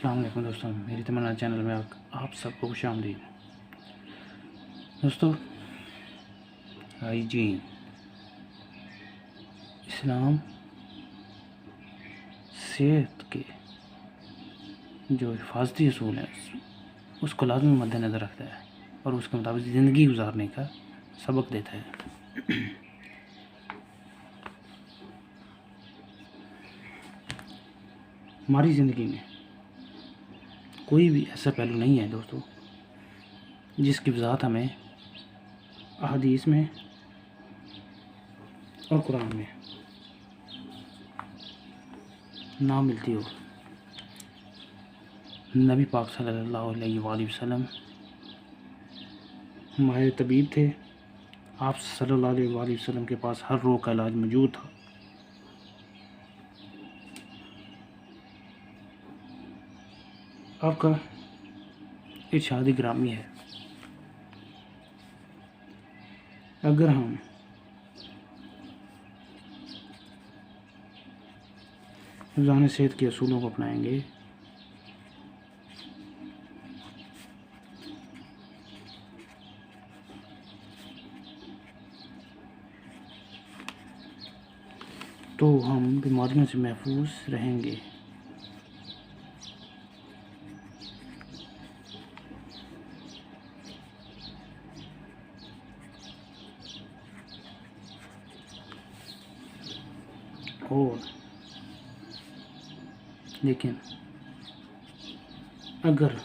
अस्सलाम वालेकुम दोस्तों, मेरी तमन्ना चैनल में आप सबको खुशामदीद। दोस्तों, हाइजीन इस्लाम सेहत के जो हिफाजती असूल हैं उसको लाज़मी मद्देनज़र रखता है और उसके मुताबिक ज़िंदगी गुजारने का सबक देता है। हमारी ज़िंदगी में कोई भी ऐसा पहलू नहीं है दोस्तों जिसकी वजाहत हमें अहादीस में और कुरान में ना मिलती हो। नबी पाक सल्लल्लाहु अलैहि वसल्लम हमारे तबीब थे। आप सल्लल्लाहु अलैहि वसल्लम के पास हर रोग का इलाज मौजूद था। आपका इरशाद ग्रामी है, अगर हम रोज़ाना सेहत के असूलों को अपनाएंगे तो हम बीमारियों से महफूज रहेंगे। और लेकिन अगर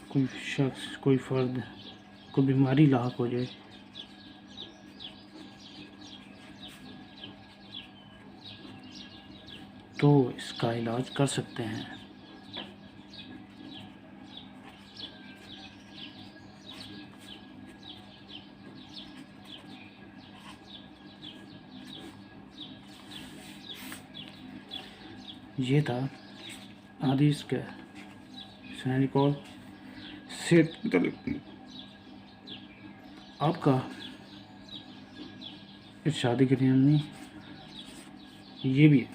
कोई शख्स, कोई फ़र्द को बीमारी लाक हो जाए तो इसका इलाज कर सकते हैं। ये था हदीस का सुनाने कॉल सेहत मतलब आपका इरशाद ग्रामी ये भी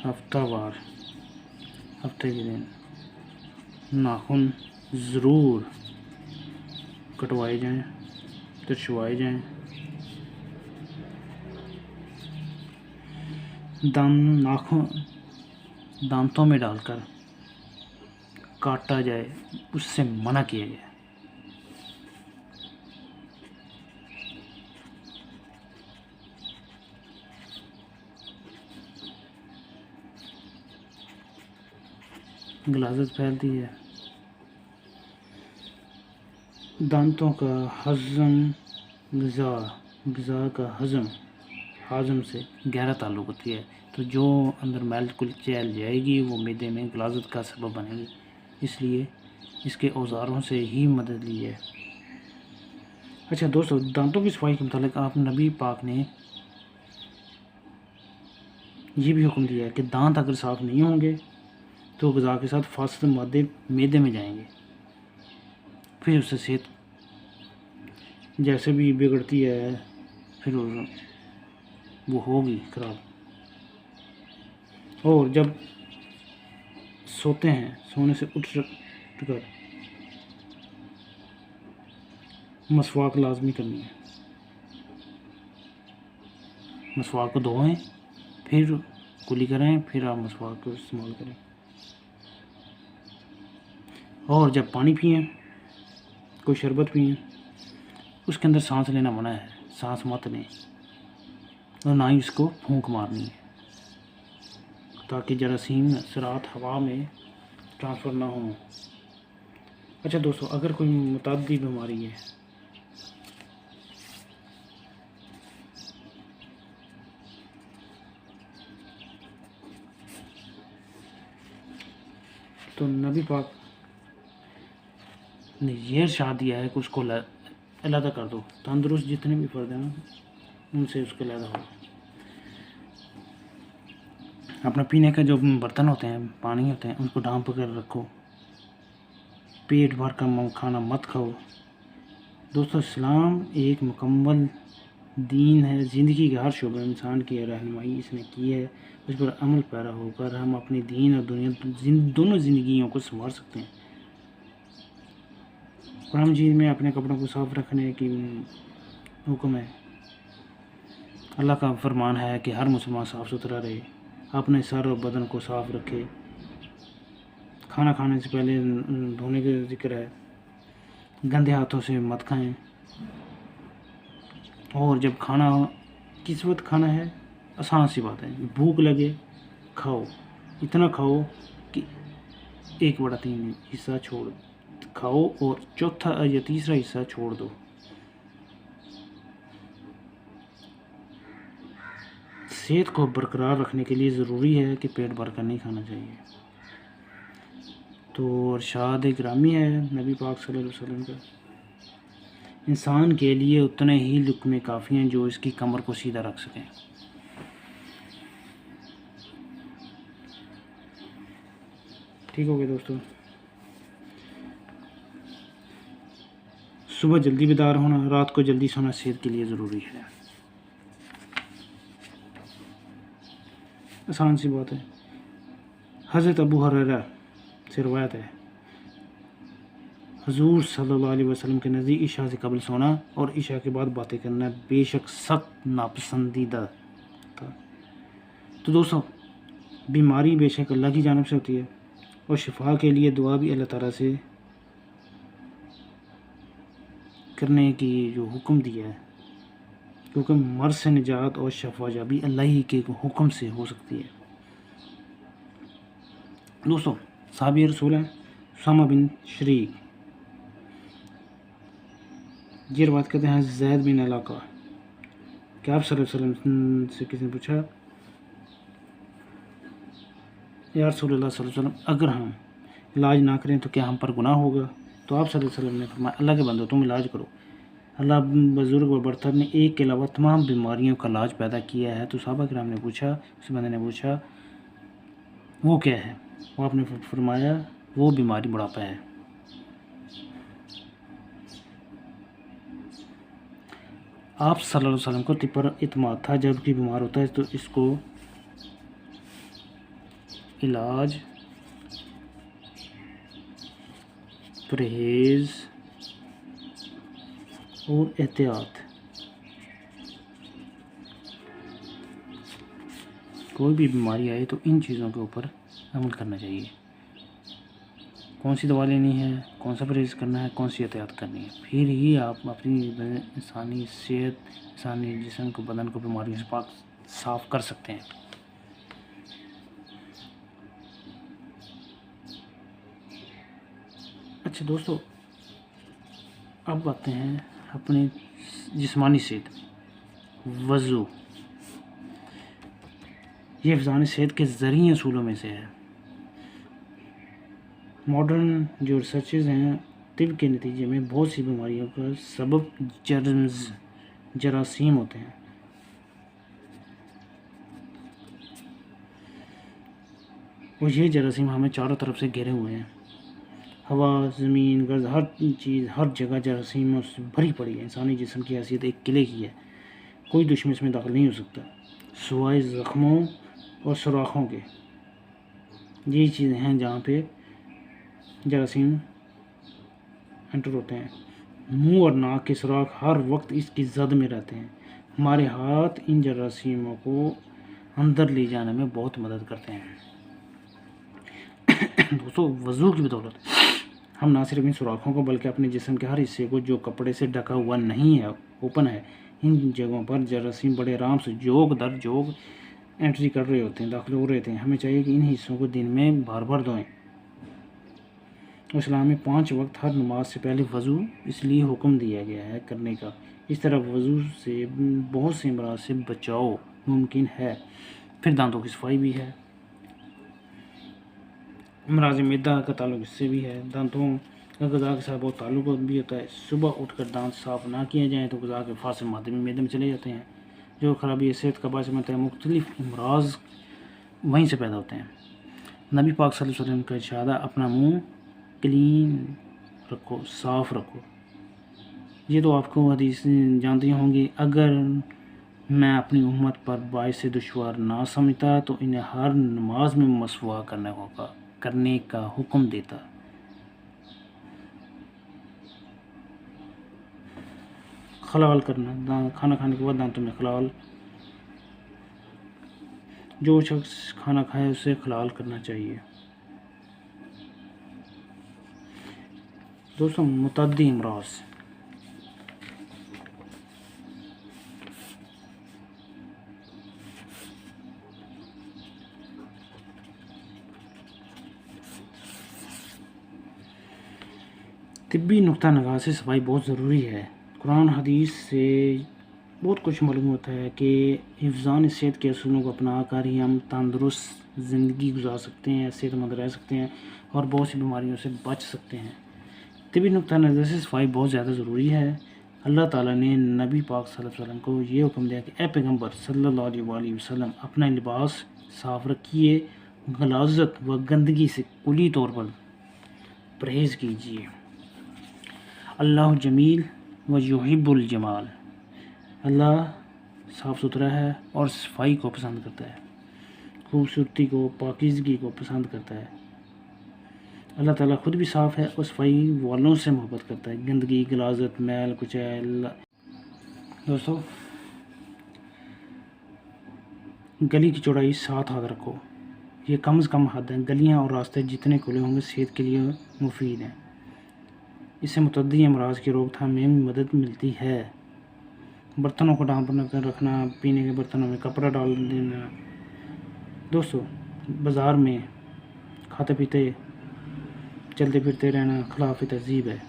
हफ्तावार, हफ्ते के दिन नाखून ज़रूर कटवाए जाएं, तरछुआए जाएं। दांतों में डालकर काटा जाए, उससे मना किया जाए। गलाजत फैलती है, दांतों का हज़म ग़िज़ा का हाज़म से गहरा ताल्लुक़ होती है, तो जो अंदर मैल कुल चल जाएगी वो मैदे में गलाजत का सबब बनेगी। इसलिए इसके औज़ारों से ही मदद ली है। अच्छा दोस्तों, दांतों की सफाई के मुतालिक आप नबी पाक ने ये भी हुक्म दिया है कि दांत अगर साफ़ नहीं होंगे तो ग़िज़ा के साथ फासिद मादे मैदे में जाएंगे, फिर उससे सेहत जैसे भी बिगड़ती है, फिर वो होगी ख़राब। और जब सोते हैं, सोने से उठकर मसवाक लाजमी करनी है। मसवाक को धोएं, फिर कुली करें, फिर आप मसवाक को इस्तेमाल करें। और जब पानी पिएं, कोई शरबत पिएं, उसके अंदर सांस लेना मना है, सांस मत लें और ना ही इसको फूंक मारनी है, ताकि जरासीम असरात हवा में ट्रांसफ़र ना हो। अच्छा दोस्तों, अगर कोई मुतअद्दी बीमारी है तो नबी पाक ने ये इरशाद दिया है कि उसको अलहदा कर दो। तंदुरुस्त जितने भी फ़र्द हैं ना, उनसे उसको अलहदा हो। अपना पीने के जो बर्तन होते हैं, पानी होते हैं, उनको ढांप कर रखो। पेट भर का खाना मत खाओ। दोस्तों, इस्लाम एक मुकम्मल दीन है, ज़िंदगी के हर शोबे में इंसान की रहनुमाई इसने की है। उस पर अमल पैरा होकर हम अपनी दीन और दुनिया दोनों ज़िंदगियों को संवार सकते हैं। कुरान मजीद में अपने कपड़ों को साफ रखने की हुक्म है। अल्लाह का फरमान है कि हर मुसलमान साफ़ सुथरा रहे, अपने सर और बदन को साफ़ रखे। खाना खाने से पहले धोने का जिक्र है। गंदे हाथों से मत खाएं। और जब खाना किस वक्त खाना है, आसान सी बात है, भूख लगे खाओ, इतना खाओ कि 1/3 हिस्सा छोड़ खाओ और चौथा या तीसरा हिस्सा छोड़ दो। सेहत को बरकरार रखने के लिए ज़रूरी है कि पेट भर कर नहीं खाना चाहिए। तो इरशाद गिरामी है नबी पाक सल्लल्लाहु अलैहि वसल्लम का, इंसान के लिए उतने ही लुक़्मे काफ़ी हैं जो इसकी कमर को सीधा रख सकें। ठीक हो गया दोस्तों। सुबह जल्दी बेदार होना, रात को जल्दी सोना सेहत के लिए ज़रूरी है। आसान सी बात है। हज़रत अबू हुरैरा से रवायत है, हुज़ूर सल्लल्लाहु अलैहि वसल्लम के नज़दीक ईशा से कबल सोना और ईशा के बाद बातें करना बेशक सख्त नापसंदीदा था। तो दोस्तों, बीमारी बेशक अल्लाह की जानिब से होती है और शिफा के लिए दुआ भी अल्लाह ताला से करने की जो हुक्म दिया है, क्योंकि मर्ज़ से निजात और शफायाबी अल्लाह ही के हुक्म से हो सकती है। दोस्तों, साहबी रसूल हैं उसामा बिन शरीक, ये बात कहते हैं ज़ैद बिन इलाका कि आप सल्लल्लाहु अलैहि वसल्लम से किसी ने पूछा, या रसूलुल्लाह सल्लल्लाहु अलैहि वसल्लम, अगर हम इलाज ना करें तो क्या हम पर गुनाह होगा? तो आप सल्लल्लाहु अलैहि वसल्लम ने फरमाया, अल्लाह के बंदो, तुम इलाज करो। अल्लाह बुज़ुर्ग व बरतर ने एक के अलावा तमाम बीमारियों का इलाज पैदा किया है। तो सहाबा किराम ने पूछा, उस बंदे ने पूछा, वो क्या है? वो आपने फरमाया, वो बीमारी बुढ़ापा है। आप सल्लल्लाहु अलैहि वसल्लम को तिब पर इत्माद था, जब भी बीमार होता है तो इसको इलाज, परहेज़ और एहतियात, कोई भी बीमारी आए तो इन चीज़ों के ऊपर अमल करना चाहिए। कौन सी दवा लेनी है, कौन सा परहेज़ करना है, कौन सी एहतियात करनी है, फिर ही आप अपनी इंसानी सेहत, इंसानी जिस्म को, बदन को बीमारियों से पाक साफ़ कर सकते हैं। अच्छा दोस्तों, अब आते हैं अपनी जिस्मानी सेहत, वज़ू। ये हिफ़्ज़ान सेहत के ज़रूरी असूलों में से है। मॉडर्न जो रिसर्चेस हैं, तिब के नतीजे में बहुत सी बीमारियों का सबब जर्म्स, जरासीम होते हैं। और ये जरासीम हमें चारों तरफ से घेरे हुए हैं। हवा, ज़मीन, गर्द, हर चीज़, हर जगह जरासीमों से भरी पड़ी है। इंसानी जिस्म की हैसियत एक किले की है, कोई दुश्मन इसमें दाखिल नहीं हो सकता, सिवाय ज़ख्मों और सुराखों के। ये चीज़ें हैं जहाँ पे जरासीम एंटर होते हैं। मुंह और नाक के सुराख हर वक्त इसकी जद में रहते हैं। हमारे हाथ इन जरासीमों को अंदर ले जाने में बहुत मदद करते हैं। दोस्तों, वज़ू की बदौलत हम ना सिर्फ इन सुराखों को बल्कि अपने जिस्म के हर हिस्से को जो कपड़े से ढका हुआ नहीं है, ओपन है, इन जगहों पर जरासीम बड़े आराम से जोग दर जोग एंट्री कर रहे होते हैं, दाखिल हो रहे थे। हमें चाहिए कि इन हिस्सों को दिन में बार बार धोएं। इस्लाम में 5 वक्त हर नमाज से पहले वज़ू इसलिए हुक्म दिया गया है करने का। इस तरह वज़ू से बहुत सी अमराज से बचाव मुमकिन है। फिर दांतों की सफाई भी है। अमराज मैदा का ताल्लुक इससे भी है। दांतों का गज़ा के साथ बहुत ताल्लुक भी होता है। सुबह उठकर दांत साफ़ ना किए जाएँ तो गज़ा के फासिल मादे में मैदे में चले जाते हैं, जो खराबी सेहत का बायस बनता है। मुख्तलिफ अमराज वहीं से पैदा होते हैं। नबी पाक सल्लल्लाहु अलैहि वसल्लम का इरशाद है, अपना मुँह क्लीन रखो, साफ़ रखो। ये तो आपको हदीस जानती होंगी, अगर मैं अपनी उम्मत पर बाइस दुश्वार ना समझता तो इन्हें हर नमाज में मसवा करने का हुक्म देता। खलाल करना, खाना खाने के बाद दांतों में खलाल, जो शख्स खाना खाए उसे खलाल करना चाहिए। दोस्तों, मुतअद्दी अमराज, तिब्बी नुक्ता नगाह से सफाई बहुत ज़रूरी है। कुरान हदीस से बहुत कुछ मालूम होता है कि हिफ्ज़ान सेहत के असूलों को अपना कर ही हम तंदुरुस्त ज़िंदगी गुजार सकते हैं, सेहतमंद रह सकते हैं और बहुत सी बीमारियों से बच सकते हैं। तिब्बी नुक्ता नज़र से सफाई बहुत ज़्यादा ज़रूरी है। अल्लाह ताला ने नबी पाक सल्लल्लाहु अलैहि वसल्लम को ये हुक्म दिया कि ए पैगम्बर सल्लल्लाहु अलैहि वसल्लम, अपना लिबास साफ़ रखिए, गलाज़त व गंदगी से कुली तौर पर परहेज़ कीजिए। अल्लाह जमील व युहिब्बुल जमाल, अल्लाह साफ़ सुथरा है और सफाई को पसंद करता है, खूबसूरती को, पाकीज़गी को पसंद करता है। अल्लाह ताला खुद भी साफ़ है और सफाई वालों से मोहब्बत करता है। गंदगी, गलाज़त, मैल कुचैल। दोस्तों, गली की चौड़ाई 7 हाथ रखो, ये कम से कम हद है। गलियाँ और रास्ते जितने खुले होंगे सेहत के लिए मुफीद हैं। इससे मुतअद्दी अमराज की रोकथाम में मदद मिलती है। बर्तनों को ढाँप कर रखना, पीने के बर्तनों में कपड़ा डाल देना। दोस्तों, बाज़ार में खाते पीते चलते फिरते रहना खिलाफ तहज़ीब है।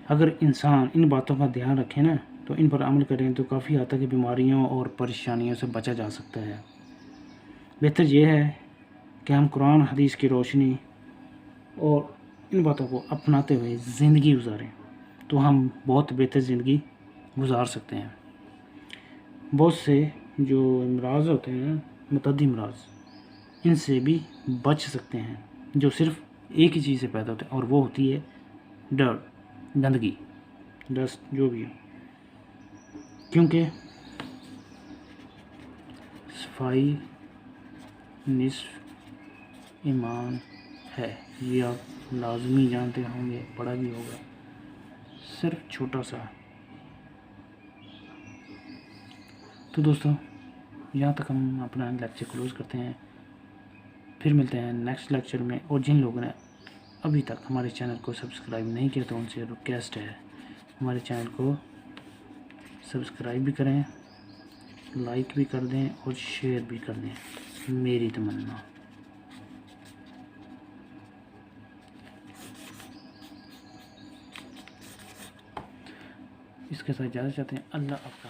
अगर इंसान इन बातों का ध्यान रखे ना, तो इन पर अमल करें तो काफ़ी हद तक बीमारियों और परेशानियों से बचा जा सकता है। बेहतर यह है कि हम कुरान हदीस की रोशनी और इन बातों को अपनाते हुए ज़िंदगी गुजारें, तो हम बहुत बेहतर ज़िंदगी गुजार सकते हैं। बहुत से जो अमराज होते हैं, मुतअद्दी अमराज, इनसे भी बच सकते हैं, जो सिर्फ़ एक ही चीज़ से पैदा होते हैं और वो होती है डर्ट, गंदगी, डस्ट, जो भी है। क्योंकि सफाई निस्फ़ ईमान है, ये आप लाजमी जानते होंगे, पढ़ा भी होगा। सिर्फ छोटा सा। तो दोस्तों, यहाँ तक हम अपना लेक्चर क्लोज करते हैं। फिर मिलते हैं नेक्स्ट लेक्चर में। और जिन लोगों ने अभी तक हमारे चैनल को सब्सक्राइब नहीं किया तो उनसे रिक्वेस्ट है, हमारे चैनल को सब्सक्राइब भी करें, लाइक भी कर दें और शेयर भी कर दें, मेरी तमन्ना। इसके साथ इजाज़त चाहते हैं। अल्लाह आपका